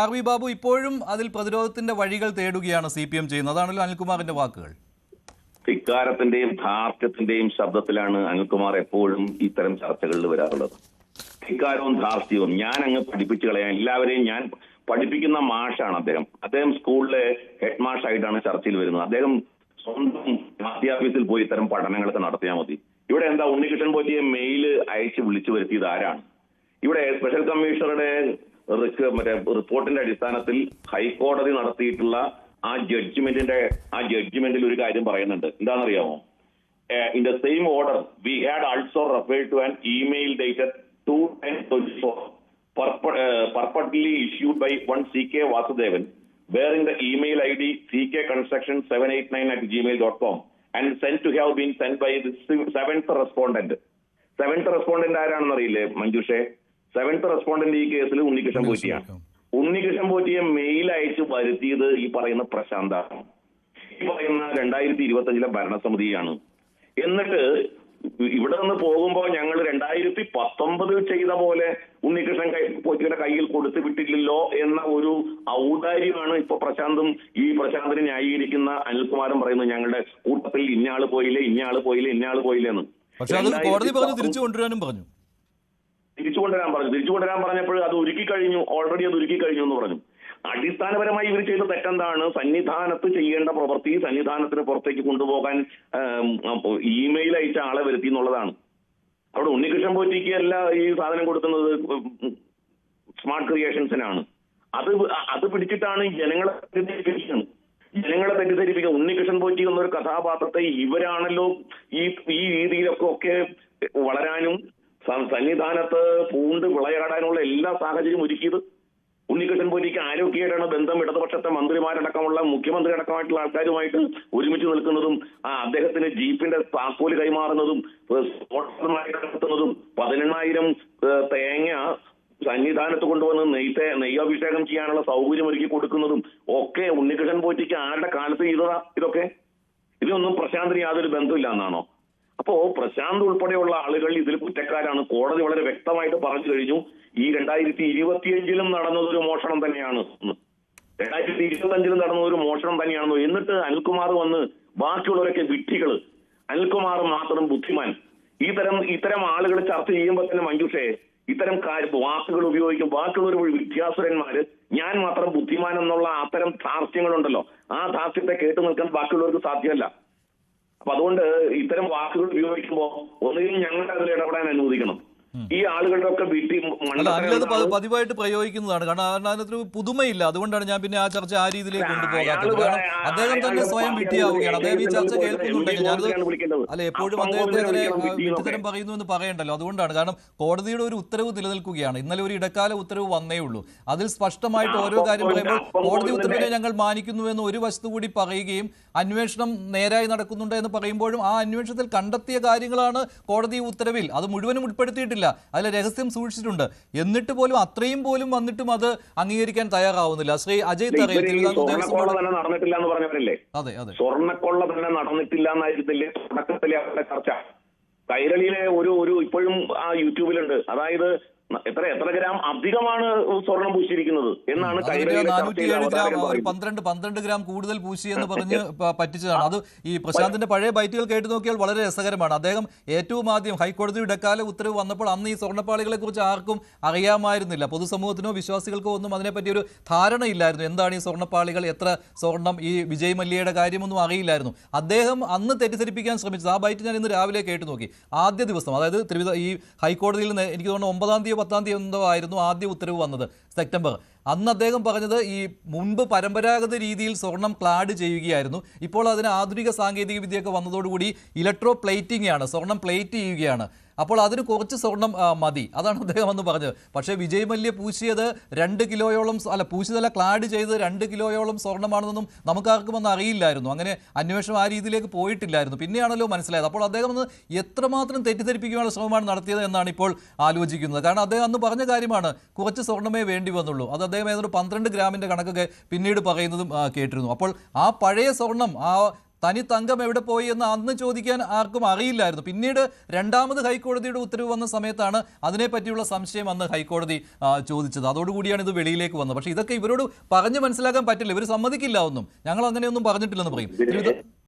R V Babu ഇപ്പോഴും അതിൽ പ്രതിരോധത്തിന്റെ വഴികൾ തേടുകയാണ് CPM ചെയ്യുന്നത്. അതാണല്ലോ അനിൽകുമാറിന്റെ വാക്കുകൾ. ധിക്കാരത്തിന്റെയും ധാർഷ്ട്യത്തിന്റെയും ശബ്ദത്തിലാണ് അനിൽകുമാർ എപ്പോഴും ഇത്തരം ചർച്ചകളിൽ വരാറുള്ളത്. ധിക്കാരവും ധാർഷ്ട്യവും ഞാൻ അങ്ങ് പഠിപ്പിച്ചു കളയാൻ എല്ലാവരെയും ഞാൻ പഠിപ്പിക്കുന്ന മാഷാണ് അദ്ദേഹം സ്കൂളിലെ ഹെഡ് മാഷായിട്ടാണ് ചർച്ചയിൽ വരുന്നത്. അദ്ദേഹം സ്വന്തം വിദ്യാഭ്യാസത്തിൽ പോയി ഇത്തരം പഠനങ്ങളൊക്കെ നടത്തിയാൽ മതി. ഇവിടെ എന്താ ഉണ്ണികൃഷ്ണൻ പോറ്റിയെ മെയില് അയച്ച് വിളിച്ചു വരുത്തിയത് ആരാണ്? ഇവിടെ സ്പെഷ്യൽ കമ്മീഷണറുടെ റിപ്പോർട്ടിന്റെ അടിസ്ഥാനത്തിൽ ഹൈക്കോടതി നടത്തിയിട്ടുള്ള ആ ജഡ്ജ്മെന്റിൽ ഒരു കാര്യം പറയുന്നുണ്ട്. എന്താണെന്നറിയാമോ? In the same order we had also referred to an email dated 2/10/24 purportedly issued by one CK Vasudevan bearing the email ID ckconstruction789@gmail.com and sent to have been sent by the seventh respondent. Seventh respondent ആരാണെന്ന് അറിയില്ലേ മഞ്ജുഷേ? Seventh respondent ഈ കേസിൽ Unnikrishnan പോറ്റിയാണ്. Unnikrishnan പോറ്റിയെ mail അയച്ച് വരുത്തിയത് ഈ പറയുന്ന പ്രശാന്താണ്. ഈ പറയുന്ന 2025 ഭരണസമിതിയാണ്. എന്നിട്ട് ഇവിടെ നിന്ന് പോകുമ്പോൾ ഞങ്ങൾ 2019 ചെയ്ത പോലെ ഉണ്ണികൃഷ്ണൻ പോറ്റിയുടെ കയ്യിൽ കൊടുത്തു വിട്ടില്ലല്ലോ എന്ന ഒരു ഔദാര്യമാണ് ഇപ്പൊ പ്രശാന്തിനെ ന്യായീകരിക്കുന്ന അനിൽകുമാറും പറയുന്നത്. ഞങ്ങളുടെ കൂട്ടത്തിൽ ഇന്നയാള് പോയില്ലേ എന്ന്. പക്ഷെ അത് കോടതി പറഞ്ഞു തിരിച്ചു കൊണ്ടുവരാൻ പറഞ്ഞപ്പോൾ അത് ഓൾറെഡി അത് ഒരുക്കി കഴിഞ്ഞു എന്ന് പറഞ്ഞു. അടിസ്ഥാനപരമായി ഇവർ ചെയ്ത തെറ്റെന്താണ്? സന്നിധാനത്ത് ചെയ്യേണ്ട പ്രവൃത്തി സന്നിധാനത്തിന് പുറത്തേക്ക് കൊണ്ടുപോകാൻ ഇമെയിൽ അയച്ച ആളെ വരുത്തി എന്നുള്ളതാണ്. അവിടെ ഉണ്ണികൃഷ്ണൻ പോറ്റിക്ക് അല്ല ഈ സാധനം കൊടുക്കുന്നത്, സ്മാർട്ട് ക്രിയേഷൻസിനാണ്. അത് പിടിച്ചിട്ടാണ് ജനങ്ങളെ തെറ്റിദ്ധരിപ്പിക്കുക. ഉണ്ണികൃഷ്ണൻ പോറ്റി എന്നൊരു കഥാപാത്രത്തെ ഇവരാണല്ലോ ഈ രീതിയിലൊക്കെ വളരാനും സന്നിധാനത്ത് പൂണ്ട് വിളയാടാനുള്ള എല്ലാ സാഹചര്യവും ഒരുക്കിയത്. ഉണ്ണികൃഷ്ണൻ പോറ്റിക്ക് ആരോഗ്യമായിട്ടാണ് ബന്ധം. ഇടതുപക്ഷത്തെ മന്ത്രിമാരടക്കമുള്ള മുഖ്യമന്ത്രി അടക്കമായിട്ടുള്ള ആൾക്കാരുമായിട്ട് ഒരുമിച്ച് നിൽക്കുന്നതും അദ്ദേഹത്തിന് ജീപ്പിന്റെ താക്കോല് കൈമാറുന്നതും നടത്തുന്നതും 18,000 തേങ്ങ സന്നിധാനത്ത് കൊണ്ടുവന്ന് നെയ്യാഭിഷേകം ചെയ്യാനുള്ള സൗകര്യം ഒരുക്കി കൊടുക്കുന്നതും ഒക്കെ ഉണ്ണികൃഷ്ണൻ പോറ്റിക്ക് ആരുടെ കാലത്ത് ചെയ്തതാ ഇതൊന്നും പ്രശാന്തിന് യാതൊരു ബന്ധമില്ല എന്നാണോ? അപ്പോ പ്രശാന്ത് ഉൾപ്പെടെയുള്ള ആളുകൾ ഇതിൽ കുറ്റക്കാരാണ്. കോടതി വളരെ വ്യക്തമായിട്ട് പറഞ്ഞു കഴിഞ്ഞു. ഈ 2025 നടന്നതൊരു മോഷണം തന്നെയാണ്, 2025 നടന്നതൊരു മോഷണം തന്നെയാണെന്നോ. എന്നിട്ട് അനിൽകുമാർ വന്ന് ബാക്കിയുള്ളവരൊക്കെ വിഡ്ഢികള്, അനിൽകുമാർ മാത്രം ബുദ്ധിമാൻ. ഇത്തരം ആളുകൾ ചർച്ച ചെയ്യുമ്പോൾ തന്നെ മഞ്ജുഷേ ഇത്തരം വാക്കുകൾ ഉപയോഗിക്കും. ബാക്കിയുള്ളവർ വിദ്യാസുരന്മാര്, ഞാൻ മാത്രം ബുദ്ധിമാൻ എന്നുള്ള അത്തരം ധാർഷ്ട്യങ്ങളുണ്ടല്ലോ, ആ ധാർഷ്ട്യത്തെ കേട്ടു നിൽക്കാൻ ബാക്കിയുള്ളവർക്ക് സാധ്യമല്ല. അപ്പൊ അതുകൊണ്ട് ഇത്തരം വാക്കുകൾ ഉപയോഗിക്കുമ്പോൾ ഒന്നുകിൽ ഞങ്ങൾ അതിൽ ഇടപെടാൻ അനുവദിക്കണം. ഈ ആളുകളുടെ ഒക്കെ പതിവായിട്ട് പ്രയോഗിക്കുന്നതാണ്. കാരണം അതിനൊരു പുതുമയില്ല. അതുകൊണ്ടാണ് ഞാൻ പിന്നെ ആ ചർച്ച ആ രീതിയിലേക്ക് കൊണ്ടുപോകാത്തത്. കാരണം അദ്ദേഹം തന്നെ സ്വയം വിഡ്ഢിയാവുകയാണ്. അദ്ദേഹം ഈ ചർച്ച കേൾക്കുന്നുണ്ടെങ്കിൽ എപ്പോഴും അദ്ദേഹത്തെ അങ്ങനെ വിഡ്ഢിത്തരം പറയുന്നു എന്ന് പറയണ്ടല്ലോ. അതുകൊണ്ടാണ്. കാരണം കോടതിയുടെ ഒരു ഉത്തരവ് നിലനിൽക്കുകയാണ്. ഇന്നലെ ഒരു ഇടക്കാല ഉത്തരവ് വന്നേ ഉള്ളൂ. അതിൽ സ്പഷ്ടമായിട്ട് ഓരോ കാര്യം പറയുമ്പോൾ കോടതി ഉത്തരവിനെ ഞങ്ങൾ മാനിക്കുന്നുവെന്ന് ഒരു വശത്തു കൂടി പറയുകയും അന്വേഷണം നേരായി നടക്കുന്നുണ്ട് എന്ന് പറയുമ്പോഴും ആ അന്വേഷണത്തിൽ കണ്ടെത്തിയ കാര്യങ്ങളാണ് കോടതി ഉത്തരവിൽ, അത് മുഴുവനും ഉൾപ്പെടുത്തിയിട്ടില്ല, അതിൽ രഹസ്യം സൂക്ഷിച്ചിട്ടുണ്ട്. എന്നിട്ട് പോലും അത്രയും പോലും വന്നിട്ടും അത് അംഗീകരിക്കാൻ തയ്യാറാവുന്നില്ല. ശ്രീ അജയ് തറയിൽ നടന്നിട്ടില്ല എന്ന് പറഞ്ഞവരല്ലേ? അതെ, സ്വർണ്ണക്കൊള്ള തന്നെ നടന്നിട്ടില്ല എന്നായിരുന്നില്ലേ തുടക്കത്തിലെ അവരുടെ ചർച്ച? കൈരളിയിലെ ഒരു ഇപ്പോഴും ആ യൂട്യൂബിലുണ്ട്. അതായത് എത്ര ഗ്രാം അധികമാണ് സ്വർണം പൂശിയിരിക്കുന്നത് എന്നാണ് 12 ഗ്രാം കൂടുതൽ പൂശി എന്ന് പറഞ്ഞ് പറ്റിച്ചതാണ്. അത് ഈ പ്രശാന്തിന്റെ പഴയ ബൈറ്റുകൾ കേട്ടു നോക്കിയാൽ വളരെ രസകരമാണ്. അദ്ദേഹം ഏറ്റവും ആദ്യം ഹൈക്കോടതി ഇടക്കാല ഉത്തരവ് വന്നപ്പോൾ അന്ന് ഈ സ്വർണ്ണപ്പാളികളെ കുറിച്ച് ആർക്കും അറിയാമായിരുന്നില്ല. പൊതുസമൂഹത്തിനോ വിശ്വാസികൾക്കോ ഒന്നും അതിനെപ്പറ്റി ഒരു ധാരണയില്ലായിരുന്നു. എന്താണ് ഈ സ്വർണ്ണപ്പാളികൾ, എത്ര സ്വർണം, ഈ വിജയ് മല്യയുടെ കാര്യമൊന്നും അറിയില്ലായിരുന്നു. അദ്ദേഹം അന്ന് തെറ്റിദ്ധരിപ്പിക്കാൻ ശ്രമിച്ചത്. ആ ബൈറ്റ് ഞാൻ ഇന്ന് രാവിലെ കേട്ടു നോക്കി. ആദ്യ ദിവസം, അതായത് ഈ ഹൈക്കോടതിയിൽ നിന്ന് എനിക്ക് തോന്നുന്നു 9-ാം തീയതി 10-ാം തീയതി എന്തോ ആയിരുന്നു ആദ്യ ഉത്തരവ് വന്നത്, സെപ്റ്റംബർ. അന്ന് അദ്ദേഹം പറഞ്ഞത് ഈ മുൻപ് പരമ്പരാഗത രീതിയിൽ സ്വർണം ക്ലാഡ് ചെയ്യുകയായിരുന്നു. ഇപ്പോൾ അതിന് ആധുനിക സാങ്കേതിക വിദ്യയൊക്കെ വന്നതോടുകൂടി ഇലക്ട്രോ പ്ലേറ്റിംഗ് ആണ്, സ്വർണം പ്ലേറ്റ് ചെയ്യുകയാണ്. അപ്പോൾ അതിന് കുറച്ച് സ്വർണം മതി, അതാണ് അദ്ദേഹം അന്ന് പറഞ്ഞത്. പക്ഷേ വിജയ് മല്യ പൂശിയത് 2 കിലോയോളം, പൂശിയതല്ല ക്ലാഡ് ചെയ്ത് 2 കിലോയോളം സ്വർണ്ണമാണെന്നൊന്നും നമുക്കാർക്കും അന്ന് അറിയില്ലായിരുന്നു. അങ്ങനെ അന്വേഷണം ആ രീതിയിലേക്ക് പോയിട്ടില്ലായിരുന്നു. പിന്നെയാണല്ലോ മനസ്സിലായത്. അപ്പോൾ അദ്ദേഹം അന്ന് എത്രമാത്രം തെറ്റിദ്ധരിപ്പിക്കാനുള്ള ശ്രമമാണ് നടത്തിയത് എന്നാണ് ഇപ്പോൾ ആലോചിക്കുന്നത്. കാരണം അദ്ദേഹം അന്ന് പറഞ്ഞ കാര്യമാണ്, കുറച്ച് സ്വർണ്ണമേ വേണ്ടി വന്നുള്ളൂ. അത് അദ്ദേഹം ഏതൊരു 12 ഗ്രാമിൻ്റെ കണക്കൊക്കെ പിന്നീട് പറയുന്നതും കേട്ടിരുന്നു. അപ്പോൾ ആ പഴയ സ്വർണം, ആ തനി തങ്കം എവിടെ പോയി എന്ന് അന്ന് ചോദിക്കാൻ ആർക്കും അറിയില്ലായിരുന്നു. പിന്നീട് രണ്ടാമത് ഹൈക്കോടതിയുടെ ഉത്തരവ് വന്ന സമയത്താണ് അതിനെപ്പറ്റിയുള്ള സംശയം അന്ന് ഹൈക്കോടതി ചോദിച്ചത്. അതോടുകൂടിയാണ് ഇത് വെളിയിലേക്ക് വന്നത്. പക്ഷേ ഇതൊക്കെ ഇവരോട് പറഞ്ഞ് മനസ്സിലാക്കാൻ പറ്റില്ല. ഇവർ സമ്മതിക്കില്ല ഒന്നും. ഞങ്ങൾ അങ്ങനെയൊന്നും പറഞ്ഞിട്ടില്ലെന്ന് പറയും.